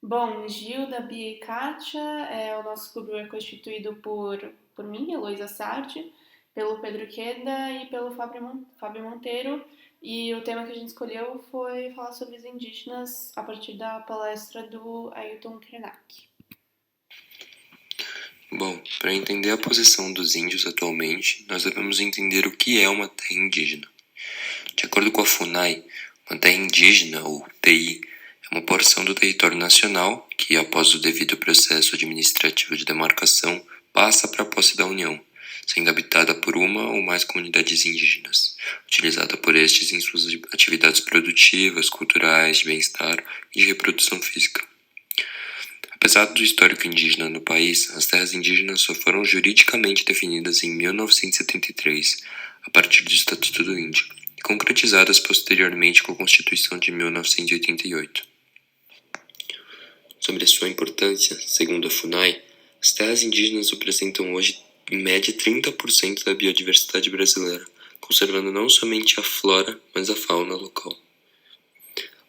Bom, Gilda, Bia e Kátia, o nosso grupo é constituído por mim, Heloísa Sardi, pelo Pedro Queda e pelo Fábio Monteiro. E o tema que a gente escolheu foi falar sobre os indígenas a partir da palestra do Ailton Krenak. Bom, para entender a posição dos índios atualmente, nós devemos entender o que é uma terra indígena. De acordo com a FUNAI, uma terra indígena, ou TI, é uma porção do território nacional que, após o devido processo administrativo de demarcação, passa para a posse da União, sendo habitada por uma ou mais comunidades indígenas, utilizada por estes em suas atividades produtivas, culturais, de bem-estar e de reprodução física. Apesar do histórico indígena no país, as terras indígenas só foram juridicamente definidas em 1973, a partir do Estatuto do Índio, e concretizadas posteriormente com a Constituição de 1988. Sobre a sua importância, segundo a FUNAI, as terras indígenas representam hoje, em média, 30% da biodiversidade brasileira, conservando não somente a flora, mas a fauna local.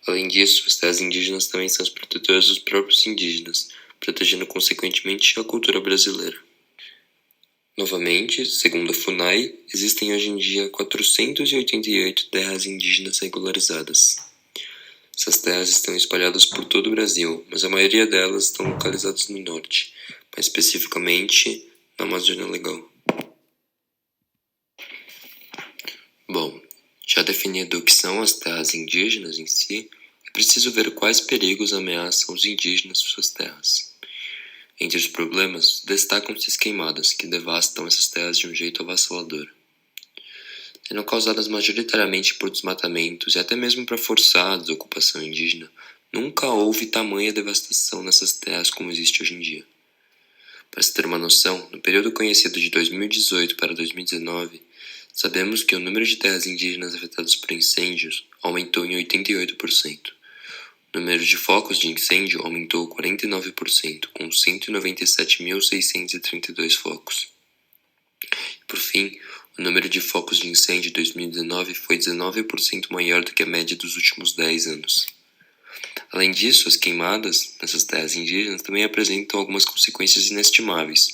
Além disso, as terras indígenas também são as protetoras dos próprios indígenas, protegendo consequentemente a cultura brasileira. Novamente, segundo a FUNAI, existem hoje em dia 488 terras indígenas regularizadas. Essas terras estão espalhadas por todo o Brasil, mas a maioria delas estão localizadas no norte, mais especificamente na Amazônia Legal. Bom, já definido o que são as terras indígenas em si, é preciso ver quais perigos ameaçam os indígenas e suas terras. Entre os problemas, destacam-se as queimadas, que devastam essas terras de um jeito avassalador. Sendo causadas majoritariamente por desmatamentos e até mesmo para forçar a desocupação indígena, nunca houve tamanha devastação nessas terras como existe hoje em dia. Para se ter uma noção, no período conhecido de 2018 para 2019, sabemos que o número de terras indígenas afetadas por incêndios aumentou em 88%. O número de focos de incêndio aumentou 49%, com 197.632 focos. Por fim, o número de focos de incêndio em 2019 foi 19% maior do que a média dos últimos 10 anos. Além disso, as queimadas nessas terras indígenas também apresentam algumas consequências inestimáveis,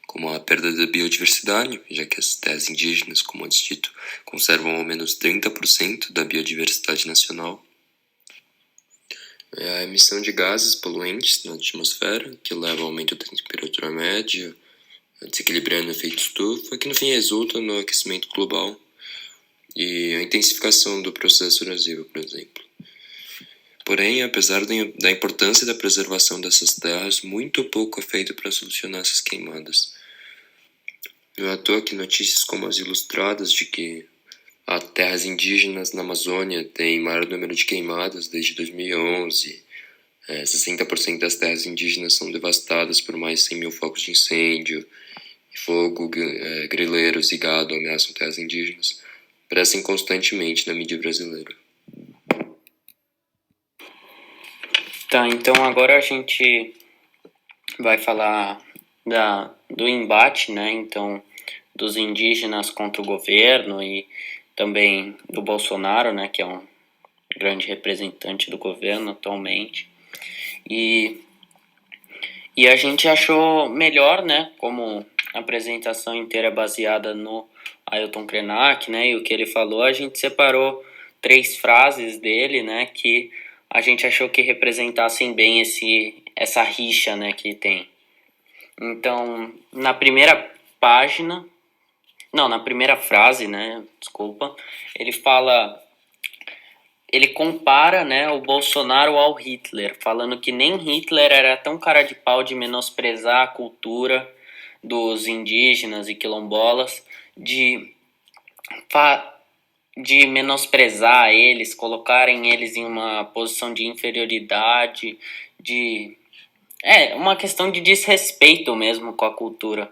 como a perda da biodiversidade, já que as terras indígenas, como antes dito, conservam ao menos 30% da biodiversidade nacional, a emissão de gases poluentes na atmosfera, que leva ao aumento da temperatura média, desequilibrando o efeito estufa, que no fim resulta no aquecimento global e a intensificação do processo erosivo, por exemplo. Porém, apesar da importância da preservação dessas terras, muito pouco é feito para solucionar essas queimadas. Não é à toa que notícias como as ilustradas de que há terras indígenas na Amazônia têm maior número de queimadas desde 2011. 60% das terras indígenas são devastadas por mais de 100 mil focos de incêndio. Fogo, grileiros e gado ameaçam terras indígenas. Aparecem constantemente na mídia brasileira. Tá, então agora a gente vai falar do embate, né? Então, dos indígenas contra o governo e também do Bolsonaro, né? Que é um grande representante do governo atualmente. E a gente achou melhor, né? Como a apresentação inteira é baseada no Ailton Krenak, né? E o que ele falou, a gente separou 3 frases dele, né? Que a gente achou que representassem bem essa rixa, né? Que tem. Então, na primeira frase, né? Desculpa, ele compara, né, o Bolsonaro ao Hitler, falando que nem Hitler era tão cara de pau de menosprezar a cultura dos indígenas e quilombolas, de menosprezar eles, colocarem eles em uma posição de inferioridade, uma questão de desrespeito mesmo com a cultura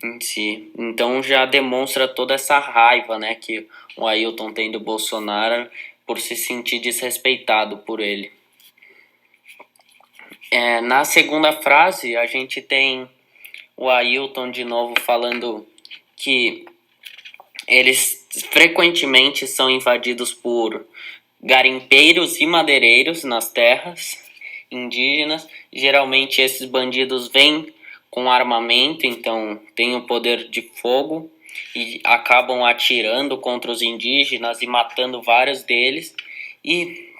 em si. Então já demonstra toda essa raiva, né, que o Ailton tem do Bolsonaro por se sentir desrespeitado por ele. Na segunda frase, a gente tem o Ailton de novo falando que eles frequentemente são invadidos por garimpeiros e madeireiros nas terras indígenas. Geralmente esses bandidos vêm com armamento, então têm o poder de fogo e acabam atirando contra os indígenas e matando vários deles. E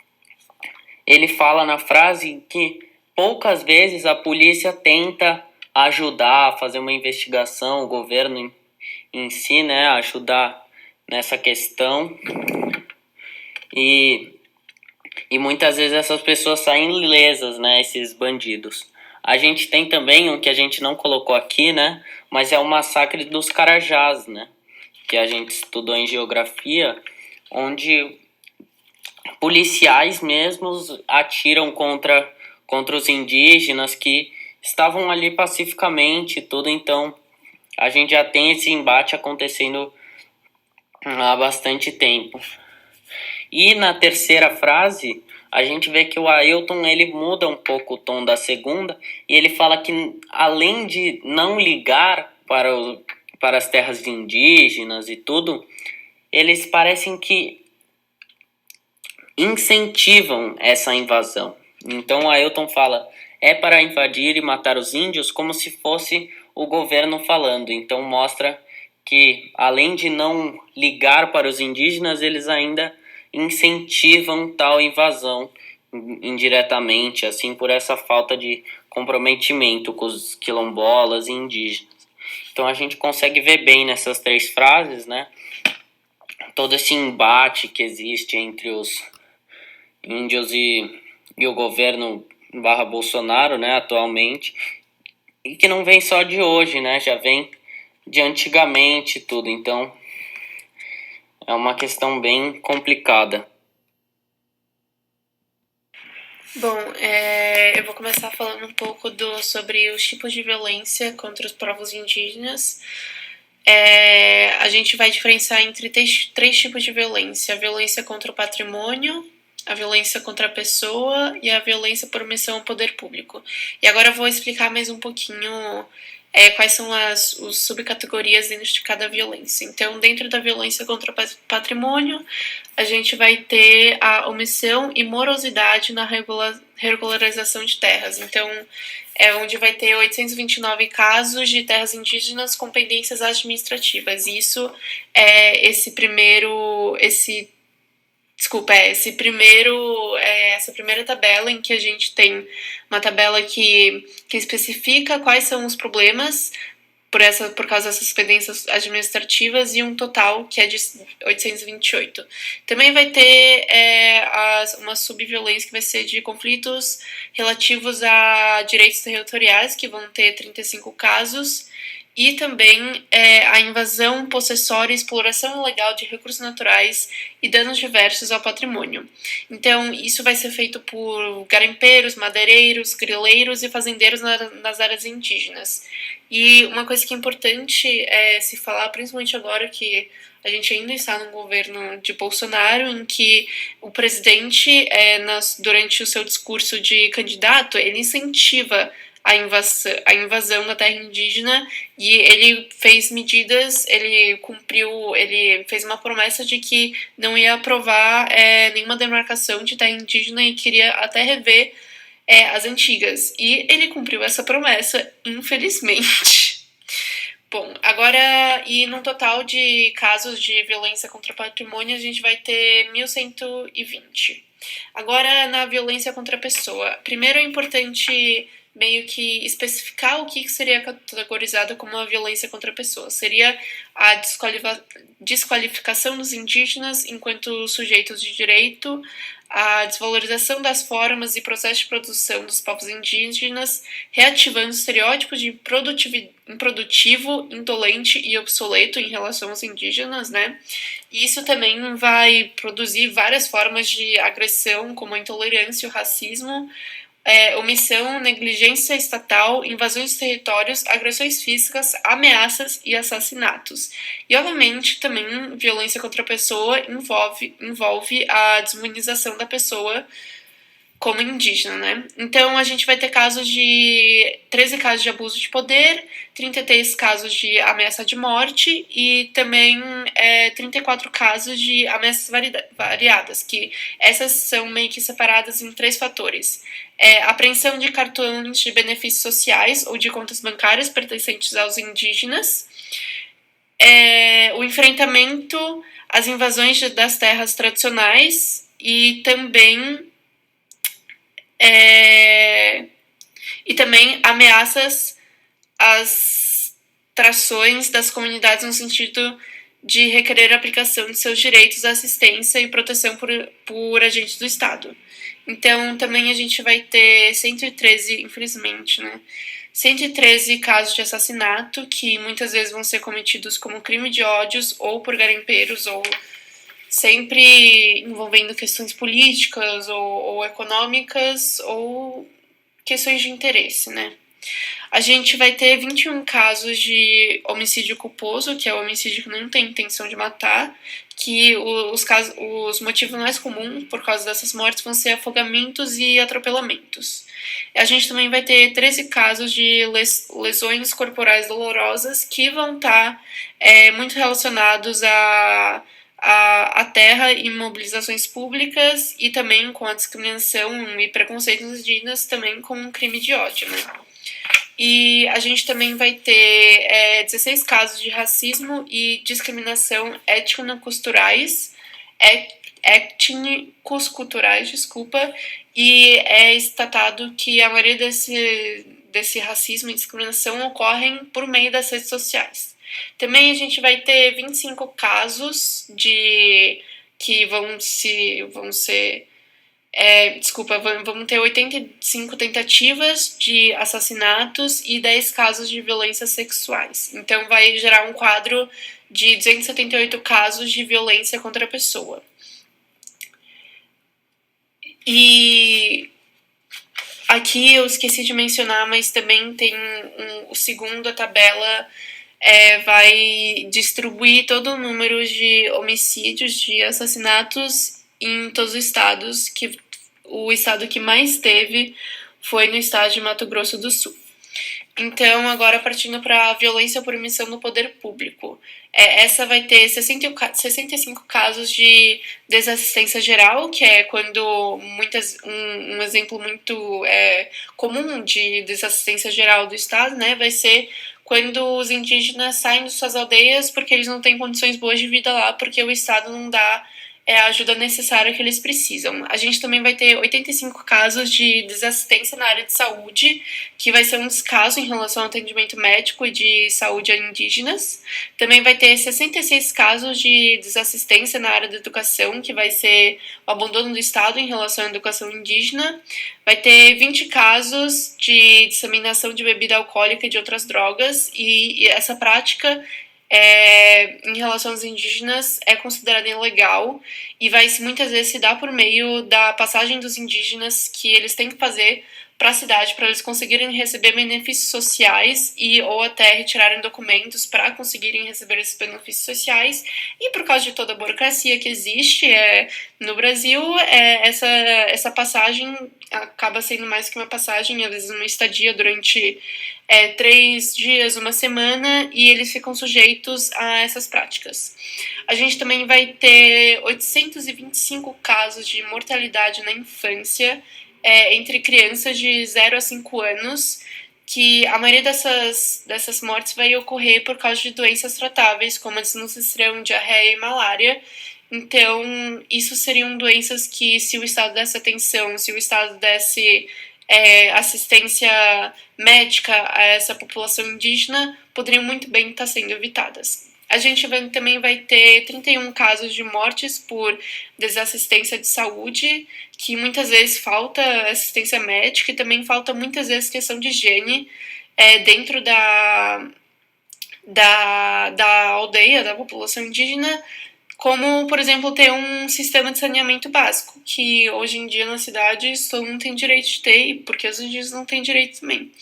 ele fala na frase que poucas vezes a polícia tenta ajudar a fazer uma investigação, o governo em si, né, ajudar nessa questão. E muitas vezes essas pessoas saem ilesas, né, esses bandidos. A gente tem também um que a gente não colocou aqui, né, mas é o massacre dos Carajás, né, que a gente estudou em geografia, onde policiais mesmos atiram contra os indígenas que estavam ali pacificamente e tudo. Então a gente já tem esse embate acontecendo há bastante tempo. E na terceira frase, a gente vê que o Ailton ele muda um pouco o tom da segunda e ele fala que, além de não ligar para as terras indígenas e tudo, eles parecem que incentivam essa invasão. Então o Ailton fala, é para invadir e matar os índios, como se fosse o governo falando. Então mostra que, além de não ligar para os indígenas, eles ainda incentivam tal invasão indiretamente, assim, por essa falta de comprometimento com os quilombolas e indígenas. Então a gente consegue ver bem nessas três frases, né, todo esse embate que existe entre os índios e o governo barra Bolsonaro, né, atualmente, e que não vem só de hoje, né, já vem de antigamente tudo. Então é uma questão bem complicada. Bom, eu vou começar falando um pouco sobre os tipos de violência contra os povos indígenas. A gente vai diferenciar entre três tipos de violência: a violência contra o patrimônio, a violência contra a pessoa e a violência por omissão ao poder público. E agora eu vou explicar mais um pouquinho quais são as subcategorias dentro de cada violência. Então, dentro da violência contra o patrimônio, a gente vai ter a omissão e morosidade na regularização de terras. Então, é onde vai ter 829 casos de terras indígenas com pendências administrativas. E isso é essa primeira tabela em que a gente tem uma tabela que especifica quais são os problemas por causa dessas pendências administrativas e um total que é de 828. Também vai ter uma subviolência que vai ser de conflitos relativos a direitos territoriais, que vão ter 35 casos, e também a invasão, possessória e exploração ilegal de recursos naturais e danos diversos ao patrimônio. Então, isso vai ser feito por garimpeiros, madeireiros, grileiros e fazendeiros nas áreas indígenas. E uma coisa que é importante se falar, principalmente agora que a gente ainda está no governo de Bolsonaro, em que o presidente, durante o seu discurso de candidato, ele incentiva a invasão da terra indígena, e ele fez medidas, ele fez uma promessa de que não ia aprovar nenhuma demarcação de terra indígena e queria até rever as antigas. E ele cumpriu essa promessa, infelizmente. Bom, agora, e no total de casos de violência contra o patrimônio, a gente vai ter 1.120. Agora, na violência contra a pessoa. Primeiro é importante meio que especificar o que seria categorizado como uma violência contra a pessoa. Seria a desqualificação dos indígenas enquanto sujeitos de direito, a desvalorização das formas e processos de produção dos povos indígenas, reativando estereótipos de improdutivo, indolente e obsoleto em relação aos indígenas, né? E isso também vai produzir várias formas de agressão, como a intolerância e o racismo, omissão, negligência estatal, invasões de territórios, agressões físicas, ameaças e assassinatos. E, obviamente, também violência contra a pessoa envolve a desumanização da pessoa como indígena, né? Então, a gente vai ter 13 casos de abuso de poder, 33 casos de ameaça de morte e também 34 casos de ameaças variadas, que essas são meio que separadas em 3 fatores. Apreensão de cartões de benefícios sociais ou de contas bancárias pertencentes aos indígenas, o enfrentamento às invasões das terras tradicionais e também ameaças às trações das comunidades no sentido de requerer a aplicação de seus direitos à assistência e proteção por agentes do Estado. Então, também a gente vai ter 113, infelizmente, né? 113 casos de assassinato que muitas vezes vão ser cometidos como crime de ódios ou por garimpeiros ou sempre envolvendo questões políticas ou econômicas ou questões de interesse, né? A gente vai ter 21 casos de homicídio culposo, que é o homicídio que não tem intenção de matar, que os motivos mais comuns por causa dessas mortes vão ser afogamentos e atropelamentos. A gente também vai ter 13 casos de lesões corporais dolorosas que vão estar muito relacionados à terra e mobilizações públicas e também com a discriminação e preconceitos indígenas também como um crime de ódio, né? E a gente também vai ter 16 casos de racismo e discriminação étnicos-culturais, e é estatado que a maioria desse racismo e discriminação ocorrem por meio das redes sociais. Também a gente vai ter 25 casos que vamos ter 85 tentativas de assassinatos e 10 casos de violências sexuais. Então, vai gerar um quadro de 278 casos de violência contra a pessoa. E aqui eu esqueci de mencionar, mas também tem o segundo, a tabela vai distribuir todo o número de homicídios, de assassinatos em todos os estados, que o estado que mais teve foi no estado de Mato Grosso do Sul. Então, agora partindo para a violência por omissão no poder público. Essa vai ter 65 casos de desassistência geral, que é quando um exemplo muito comum de desassistência geral do Estado, né, vai ser quando os indígenas saem de suas aldeias porque eles não têm condições boas de vida lá, porque o Estado não dá a ajuda necessária que eles precisam. A gente também vai ter 85 casos de desassistência na área de saúde, que vai ser um descaso em relação ao atendimento médico e de saúde a indígenas. Também vai ter 66 casos de desassistência na área da educação, que vai ser o abandono do Estado em relação à educação indígena. Vai ter 20 casos de disseminação de bebida alcoólica e de outras drogas, e essa prática em relação aos indígenas é considerada ilegal e vai muitas vezes se dar por meio da passagem dos indígenas que eles têm que fazer para a cidade para eles conseguirem receber benefícios sociais ou até retirarem documentos para conseguirem receber esses benefícios sociais. E por causa de toda a burocracia que existe no Brasil, essa passagem acaba sendo mais que uma passagem, às vezes uma estadia durante 3 dias, uma semana, e eles ficam sujeitos a essas práticas. A gente também vai ter 825 casos de mortalidade na infância entre crianças de 0 a 5 anos, que a maioria dessas mortes vai ocorrer por causa de doenças tratáveis, como a desnutrição, diarreia e malária. Então, isso seriam doenças que, se o Estado desse atenção, se o Estado desse assistência médica a essa população indígena, poderiam muito bem estar sendo evitadas. A gente também vai ter 31 casos de mortes por desassistência de saúde, que muitas vezes falta assistência médica e também falta muitas vezes questão de higiene dentro da aldeia, da população indígena, como, por exemplo, ter um sistema de saneamento básico, que hoje em dia na cidade todo mundo tem direito de ter, porque os indígenas não têm direito também.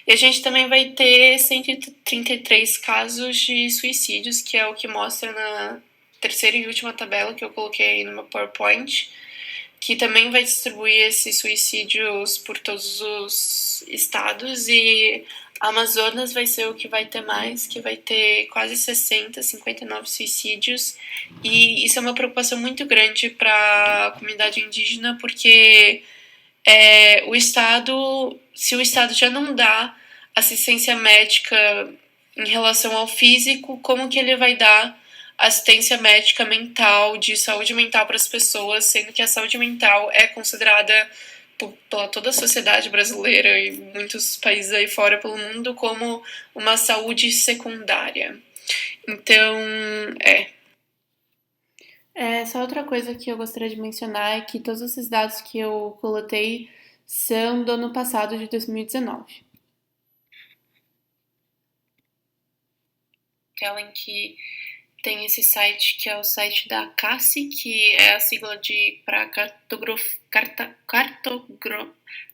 E a gente também vai ter 133 casos de suicídios, que é o que mostra na terceira e última tabela que eu coloquei aí no meu PowerPoint. que também vai distribuir esses suicídios por todos os estados, e Amazonas vai ser o que vai ter mais, que vai ter quase 59 suicídios, e isso é uma preocupação muito grande para a comunidade indígena, porque se o Estado já não dá assistência médica em relação ao físico, como que ele vai dar assistência médica mental, de saúde mental para as pessoas, sendo que a saúde mental é considerada pela toda a sociedade brasileira e muitos países aí fora pelo mundo como uma saúde secundária. Então, só outra coisa que eu gostaria de mencionar é que todos esses dados que eu coletei são do ano passado, de 2019. Ellen, que tem esse site que é o site da CACI, que é a sigla para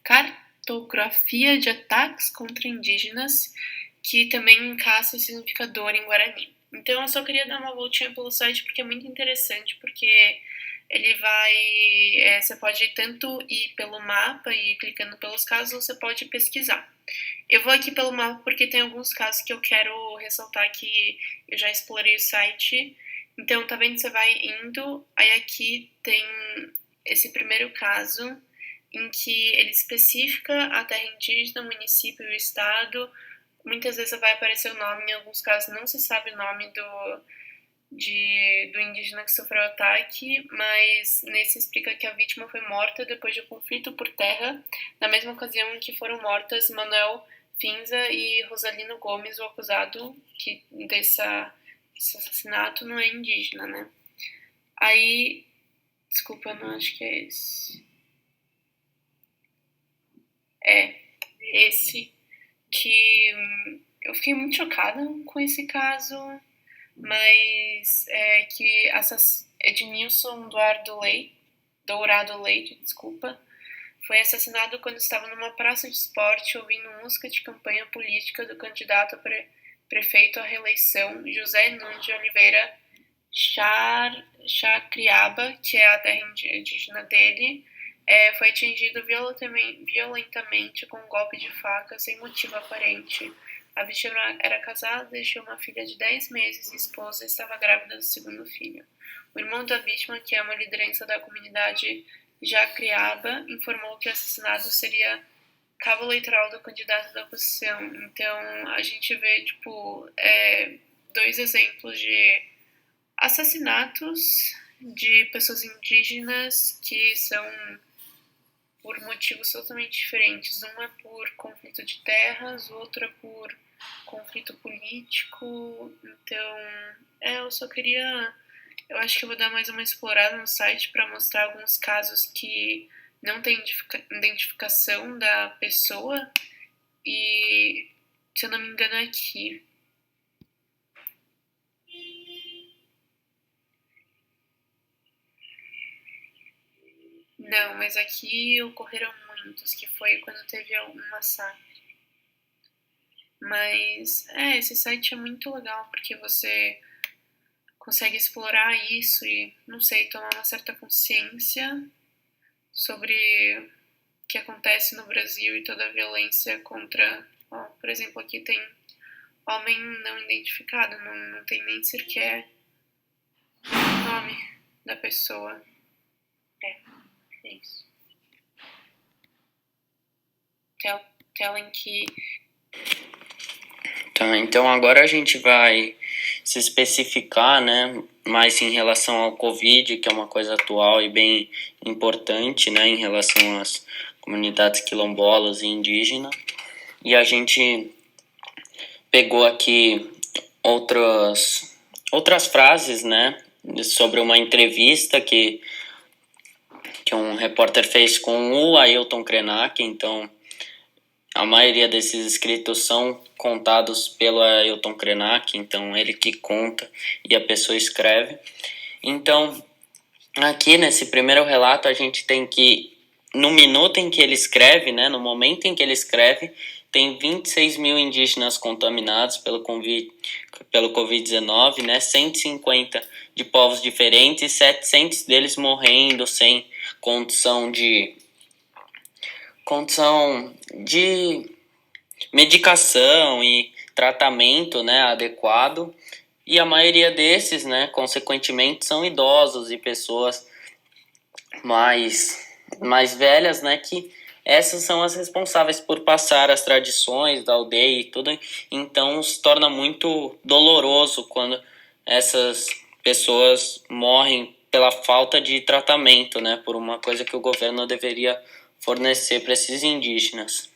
cartografia de ataques contra indígenas, que também CACI significa dor em Guarani. Então eu só queria dar uma voltinha pelo site porque é muito interessante, porque ele vai... você pode tanto ir pelo mapa e ir clicando pelos casos, ou você pode pesquisar. Eu vou aqui pelo mapa porque tem alguns casos que eu quero ressaltar que eu já explorei o site. Então, tá vendo? Você vai indo, aí aqui tem esse primeiro caso em que ele especifica a terra indígena, o município e o estado. Muitas vezes vai aparecer o nome, em alguns casos não se sabe o nome do indígena que sofreu o ataque, mas nesse explica que a vítima foi morta depois de um conflito por terra, na mesma ocasião em que foram mortas Manuel Finza e Rosalino Gomes, o acusado desse assassinato não é indígena, né? Aí, desculpa, não acho que é esse. Esse que eu fiquei muito chocada com esse caso, mas que Ednilson Dourado Leite, foi assassinado quando estava numa praça de esporte ouvindo música de campanha política do candidato a prefeito à reeleição, José Nunes de Oliveira Chacriaba, que é a terra indígena dele. Foi atingido violentamente com um golpe de faca sem motivo aparente. A vítima era casada, deixou uma filha de 10 meses e esposa estava grávida do segundo filho. O irmão da vítima, que é uma liderança da comunidade Jacriaba, informou que o assassinato seria cabo eleitoral do candidato da oposição. Então, a gente vê, dois exemplos de assassinatos de pessoas indígenas que são por motivos totalmente diferentes. Uma por conflito de terras, outra por conflito político. Então, eu só queria... Eu acho que eu vou dar mais uma explorada no site para mostrar alguns casos que não tem identificação da pessoa. E, se eu não me engano, é aqui. Não, mas aqui ocorreram muitos, que foi quando teve um massacre. Mas, esse site é muito legal, porque você consegue explorar isso e, não sei, tomar uma certa consciência sobre o que acontece no Brasil e toda a violência contra... por exemplo, aqui tem homem não identificado, não tem nem sequer o nome da pessoa. É isso. Telling que... Então agora a gente vai se especificar, né, mais em relação ao Covid, que é uma coisa atual e bem importante, né, em relação às comunidades quilombolas e indígenas. E a gente pegou aqui outras frases, né, sobre uma entrevista que um repórter fez com o Ailton Krenak. Então, a maioria desses escritos são contados pelo Ailton Krenak, então ele que conta e a pessoa escreve. Então, aqui nesse primeiro relato, a gente tem que, no minuto em que ele escreve, né, no momento em que ele escreve, tem 26 mil indígenas contaminados pelo Covid-19, né, 150 de povos diferentes, 700 deles morrendo sem condição de medicação e tratamento, né, adequado, e a maioria desses, né, consequentemente, são idosos e pessoas mais velhas, né, que essas são as responsáveis por passar as tradições da aldeia e tudo, então se torna muito doloroso quando essas pessoas morrem pela falta de tratamento, né, por uma coisa que o governo deveria fornecer para esses indígenas.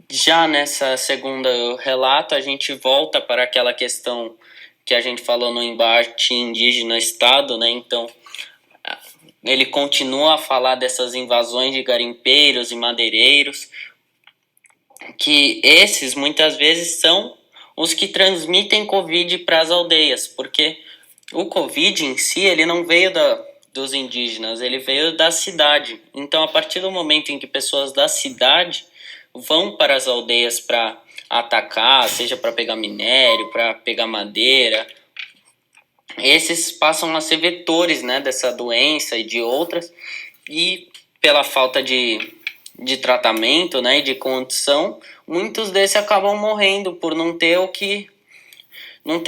Já nessa segunda relato, a gente volta para aquela questão que a gente falou no embate indígena-estado, né? Então, ele continua a falar dessas invasões de garimpeiros e madeireiros, que esses muitas vezes são os que transmitem Covid para as aldeias, porque o Covid em si, ele não veio dos indígenas, ele veio da cidade. Então, a partir do momento em que pessoas da cidade vão para as aldeias para atacar, seja para pegar minério, para pegar madeira, esses passam a ser vetores, né, dessa doença e de outras, e pela falta de tratamento, né, e de condição, muitos desses acabam morrendo por não ter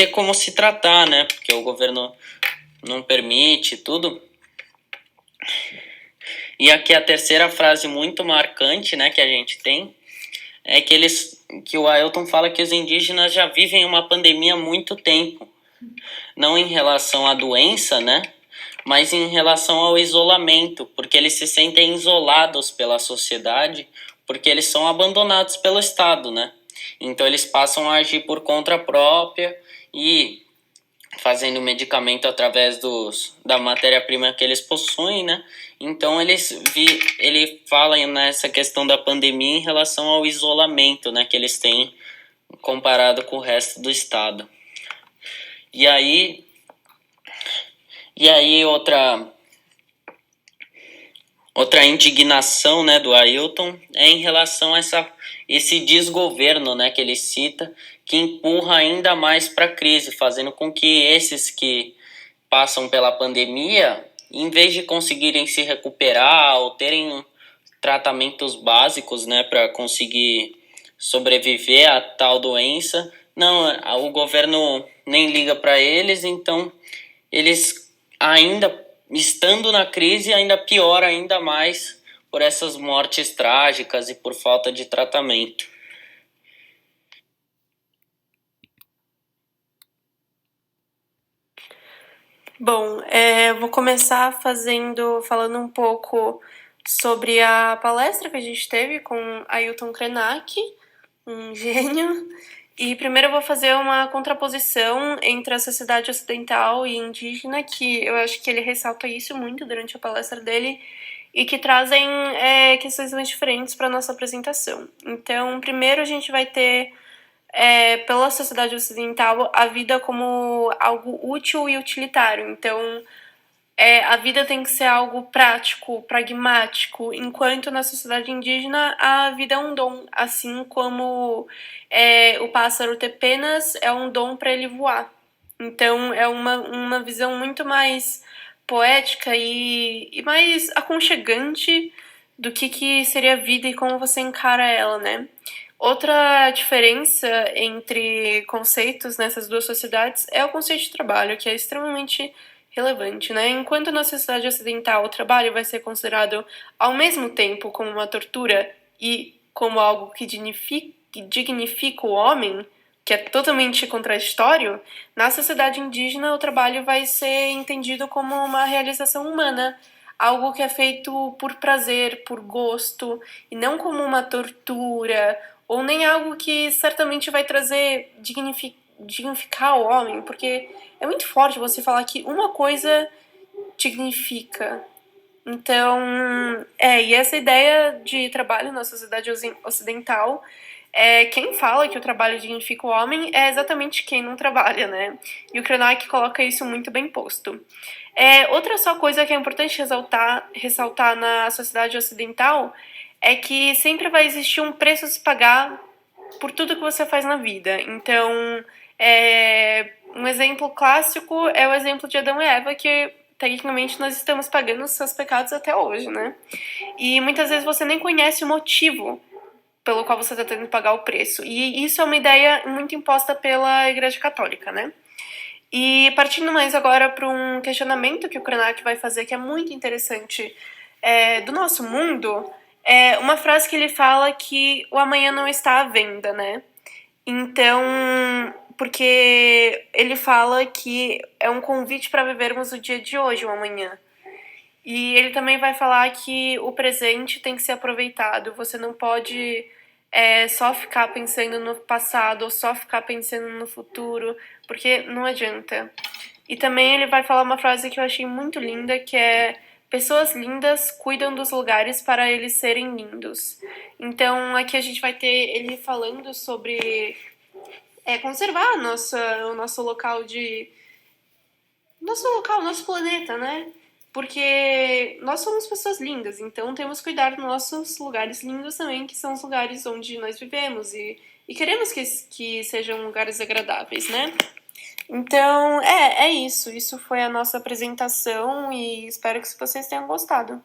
como se tratar, né, porque o governo não permite tudo. E aqui a terceira frase muito marcante, né, que a gente tem, é que o Ailton fala que os indígenas já vivem uma pandemia há muito tempo, não em relação à doença, né, mas em relação ao isolamento, porque eles se sentem isolados pela sociedade, porque eles são abandonados pelo Estado, né, então eles passam a agir por conta própria e fazendo medicamento através da matéria-prima que eles possuem, né? Então ele fala nessa questão da pandemia em relação ao isolamento, né, que eles têm comparado com o resto do estado. E aí outra indignação, né, do Ailton é em relação a esse desgoverno, né, que ele cita, que empurra ainda mais para a crise, fazendo com que esses que passam pela pandemia, em vez de conseguirem se recuperar ou terem tratamentos básicos, né, para conseguir sobreviver a tal doença, não, o governo nem liga para eles, então eles ainda estando na crise ainda piora ainda mais por essas mortes trágicas e por falta de tratamento. Bom, vou começar falando um pouco sobre a palestra que a gente teve com Ailton Krenak, um gênio. E primeiro eu vou fazer uma contraposição entre a sociedade ocidental e indígena, que eu acho que ele ressalta isso muito durante a palestra dele, e que trazem questões muito diferentes para a nossa apresentação. Então, primeiro a gente vai ter, pela sociedade ocidental, a vida como algo útil e utilitário. Então, a vida tem que ser algo prático, pragmático, enquanto na sociedade indígena a vida é um dom, assim como o pássaro ter penas é um dom para ele voar. Então é uma visão muito mais poética e mais aconchegante do que seria a vida e como você encara ela, né? Outra diferença entre conceitos nessas duas sociedades é o conceito de trabalho, que é extremamente relevante, né? Enquanto na sociedade ocidental o trabalho vai ser considerado ao mesmo tempo como uma tortura e como algo que dignifica o homem, que é totalmente contraditório, na sociedade indígena o trabalho vai ser entendido como uma realização humana, algo que é feito por prazer, por gosto, e não como uma tortura, ou nem algo que certamente vai trazer dignificar o homem, porque é muito forte você falar que uma coisa dignifica. Então, e essa ideia de trabalho na sociedade ocidental, quem fala que o trabalho dignifica o homem é exatamente quem não trabalha, né? E o Krenak coloca isso muito bem posto. Outra só coisa que é importante ressaltar na sociedade ocidental é que sempre vai existir um preço a se pagar por tudo que você faz na vida. Então, um exemplo clássico é o exemplo de Adão e Eva, que tecnicamente nós estamos pagando os seus pecados até hoje, né? E muitas vezes você nem conhece o motivo pelo qual você está tendo que pagar o preço. E isso é uma ideia muito imposta pela Igreja Católica, né? E partindo mais agora para um questionamento que o Krenak vai fazer, que é muito interessante, do nosso mundo, é uma frase que ele fala que o amanhã não está à venda, né? Então, porque ele fala que é um convite para vivermos o dia de hoje, o amanhã. E ele também vai falar que o presente tem que ser aproveitado. Você não pode só ficar pensando no passado ou só ficar pensando no futuro, porque não adianta. E também ele vai falar uma frase que eu achei muito linda, que é: pessoas lindas cuidam dos lugares para eles serem lindos. Então aqui a gente vai ter ele falando sobre conservar o nosso local de... nosso planeta, né? Porque nós somos pessoas lindas, então temos que cuidar dos nossos lugares lindos também, que são os lugares onde nós vivemos e queremos que sejam lugares agradáveis, né? Então, é isso. Isso foi a nossa apresentação e espero que vocês tenham gostado.